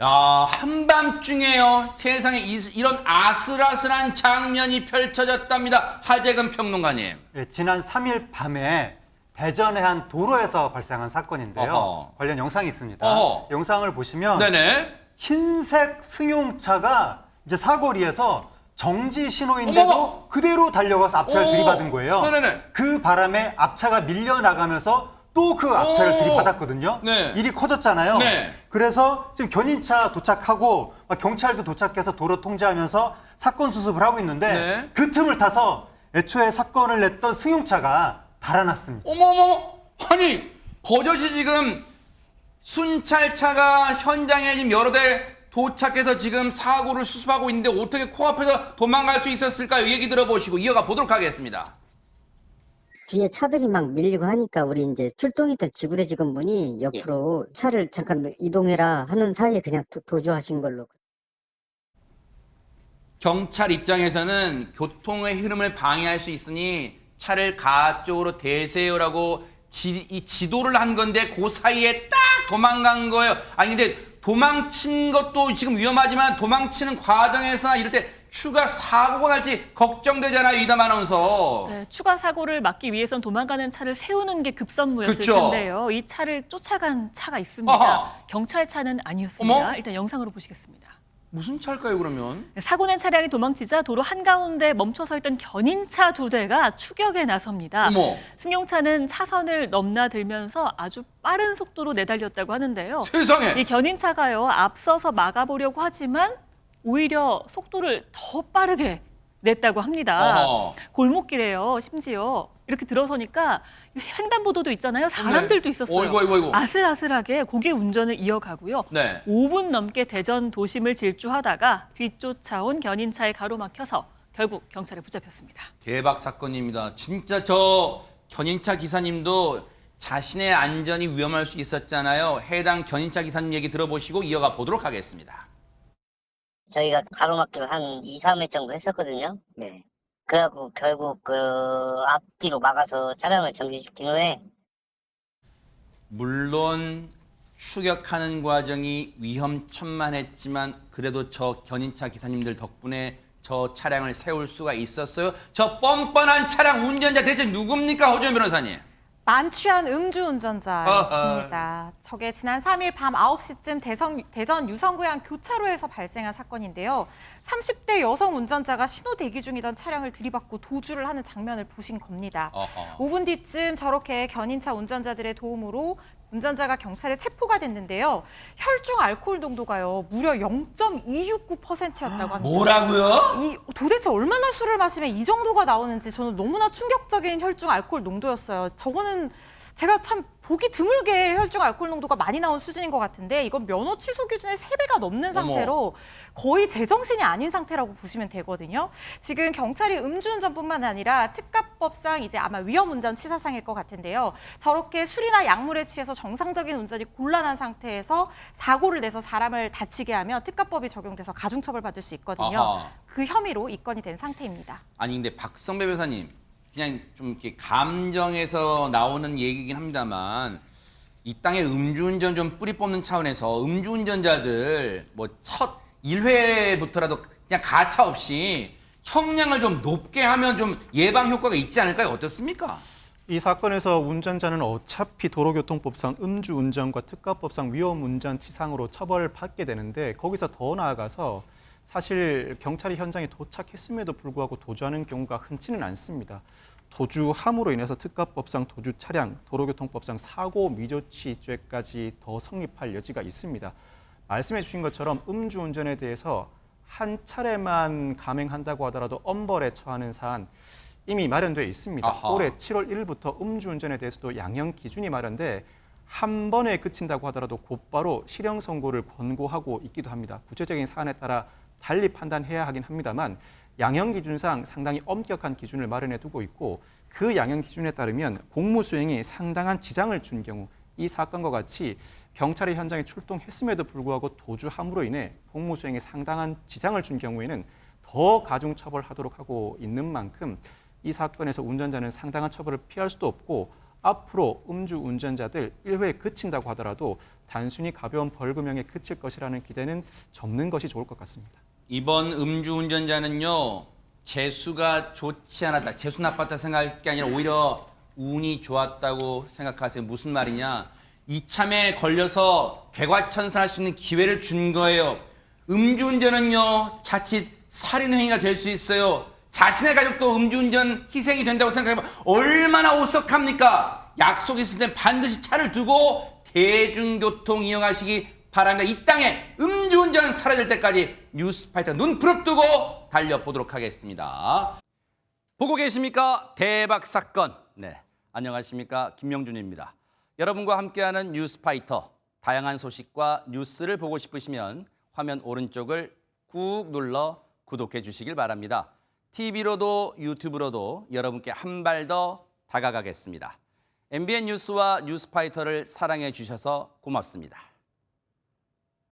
야, 한밤중에요. 세상에 이런 아슬아슬한 장면이 펼쳐졌답니다. 하재근 평론가님. 예, 지난 3일 밤에 대전의 한 도로에서 발생한 사건인데요. 어허. 관련 영상이 있습니다. 어허. 영상을 보시면 네네. 흰색 승용차가 이제 사거리에서 정지 신호인데도 어머. 그대로 달려가서 앞차를 오. 들이받은 거예요. 네네네. 그 바람에 앞차가 밀려나가면서 또 그 앞차를 오. 들이받았거든요. 네. 일이 커졌잖아요. 네. 그래서 지금 견인차 도착하고 경찰도 도착해서 도로 통제하면서 사건 수습을 하고 있는데 네. 그 틈을 타서 애초에 사건을 냈던 승용차가 달아났습니다. 어머머머. 아니, 버젓이 지금 순찰차가 현장에 지금 여러 대 도착해서 지금 사고를 수습하고 있는데 어떻게 코앞에서 도망갈 수 있었을까요? 얘기 들어보시고 이어가 보도록 하겠습니다. 뒤에 차들이 막 밀리고 하니까 우리 이제 출동했던 지구대 직원분이 옆으로 차를 잠깐 이동해라 하는 사이에 그냥 도주하신 걸로. 경찰 입장에서는 교통의 흐름을 방해할 수 있으니 차를 가쪽으로 대세요라고 이 지도를 한 건데 그 사이에 딱 도망간 거예요. 아니 근데 도망친 것도 지금 위험하지만 도망치는 과정에서나 이럴 때 추가 사고가 날지 걱정되잖아요, 이담 아나운서. 네, 추가 사고를 막기 위해선 도망가는 차를 세우는 게 급선무였을 그쵸. 텐데요. 이 차를 쫓아간 차가 있습니다. 아하. 경찰차는 아니었습니다. 어머? 일단 영상으로 보시겠습니다. 무슨 차일까요, 그러면? 사고 낸 차량이 도망치자 도로 한가운데 멈춰서 있던 견인차 2대가 추격에 나섭니다. 어머. 승용차는 차선을 넘나들면서 아주 빠른 속도로 내달렸다고 하는데요. 세상에. 이 견인차가요, 앞서서 막아보려고 하지만 오히려 속도를 더 빠르게 냈다고 합니다. 어허. 골목길에요, 심지어 이렇게 들어서니까 횡단보도도 있잖아요. 사람들도 네. 있었어요. 어이구. 아슬아슬하게 고개 운전을 이어가고요. 네. 5분 넘게 대전 도심을 질주하다가 뒤쫓아온 견인차에 가로막혀서 결국 경찰에 붙잡혔습니다. 대박 사건입니다. 진짜 저 견인차 기사님도 자신의 안전이 위험할 수 있었잖아요. 해당 견인차 기사님 얘기 들어보시고 이어가 보도록 하겠습니다. 저희가 가로막기를 한 2, 3회 정도 했었거든요. 네. 그래갖고 결국 그 앞뒤로 막아서 차량을 정지시킨 후에 물론 추격하는 과정이 위험천만했지만 그래도 저 견인차 기사님들 덕분에 저 차량을 세울 수가 있었어요. 저 뻔뻔한 차량 운전자 대체 누굽니까, 허준 변호사님? 만취한 음주운전자였습니다. 저게 지난 3일 밤 9시쯤 대전 유성구양 교차로에서 발생한 사건인데요. 30대 여성 운전자가 신호 대기 중이던 차량을 들이받고 도주를 하는 장면을 보신 겁니다. 어허. 5분 뒤쯤 저렇게 견인차 운전자들의 도움으로 운전자가 경찰에 체포가 됐는데요. 혈중 알코올 농도가요, 무려 0.269%였다고 합니다. 뭐라고요? 도대체 얼마나 술을 마시면 이 정도가 나오는지 저는 너무나 충격적인 혈중 알코올 농도였어요. 저거는 제가 참 보기 드물게 혈중 알코올 농도가 많이 나온 수준인 것 같은데 이건 면허 취소 기준의 3배가 넘는 상태로 거의 제정신이 아닌 상태라고 보시면 되거든요. 지금 경찰이 음주운전뿐만 아니라 특가법상 이제 아마 위험운전 치사상일 것 같은데요. 저렇게 술이나 약물에 취해서 정상적인 운전이 곤란한 상태에서 사고를 내서 사람을 다치게 하면 특가법이 적용돼서 가중처벌 받을 수 있거든요. 아하. 그 혐의로 입건이 된 상태입니다. 아니 근데 박성배 변호사님 그냥 좀 이렇게 감정에서 나오는 얘기긴 합니다만 이 땅에 음주운전 좀 뿌리 뽑는 차원에서 음주운전자들 뭐 첫 1회부터라도 그냥 가차 없이 형량을 좀 높게 하면 좀 예방 효과가 있지 않을까요? 어떻습니까? 이 사건에서 운전자는 어차피 도로교통법상 음주운전과 특가법상 위험운전치상으로 처벌받게 되는데 거기서 더 나아가서 사실 경찰이 현장에 도착했음에도 불구하고 도주하는 경우가 흔치는 않습니다. 도주함으로 인해서 특가법상 도주 차량, 도로교통법상 사고 미조치죄까지 더 성립할 여지가 있습니다. 말씀해 주신 것처럼 음주운전에 대해서 한 차례만 감행한다고 하더라도 엄벌에 처하는 사안 이미 마련되어 있습니다. 아하. 올해 7월 1일부터 음주운전에 대해서도 양형 기준이 마련돼 한 번에 그친다고 하더라도 곧바로 실형 선고를 권고하고 있기도 합니다. 구체적인 사안에 따라 달리 판단해야 하긴 합니다만 양형 기준상 상당히 엄격한 기준을 마련해 두고 있고 그 양형 기준에 따르면 공무 수행에 상당한 지장을 준 경우 이 사건과 같이 경찰이 현장에 출동했음에도 불구하고 도주함으로 인해 공무 수행에 상당한 지장을 준 경우에는 더 가중 처벌하도록 하고 있는 만큼 이 사건에서 운전자는 상당한 처벌을 피할 수도 없고 앞으로 음주 운전자들 1회에 그친다고 하더라도 단순히 가벼운 벌금형에 그칠 것이라는 기대는 접는 것이 좋을 것 같습니다. 이번 음주운전자는요, 재수가 좋지 않았다, 재수 나빴다 생각할 게 아니라 오히려 운이 좋았다고 생각하세요. 무슨 말이냐? 이참에 걸려서 개과천선할 수 있는 기회를 준 거예요. 음주운전은요, 자칫 살인행위가 될 수 있어요. 자신의 가족도 음주운전 희생이 된다고 생각해보면 얼마나 오석합니까? 약속이 있을 땐 반드시 차를 두고 대중교통 이용하시기 바랍니다. 이 땅에 음주운전 사라질 때까지 뉴스파이터 눈 부릅뜨고 달려보도록 하겠습니다. 보고 계십니까? 대박 사건. 네, 안녕하십니까? 김명준입니다. 여러분과 함께하는 뉴스파이터. 다양한 소식과 뉴스를 보고 싶으시면 화면 오른쪽을 꾹 눌러 구독해 주시길 바랍니다. TV로도 유튜브로도 여러분께 한 발 더 다가가겠습니다. MBN 뉴스와 뉴스파이터를 사랑해 주셔서 고맙습니다.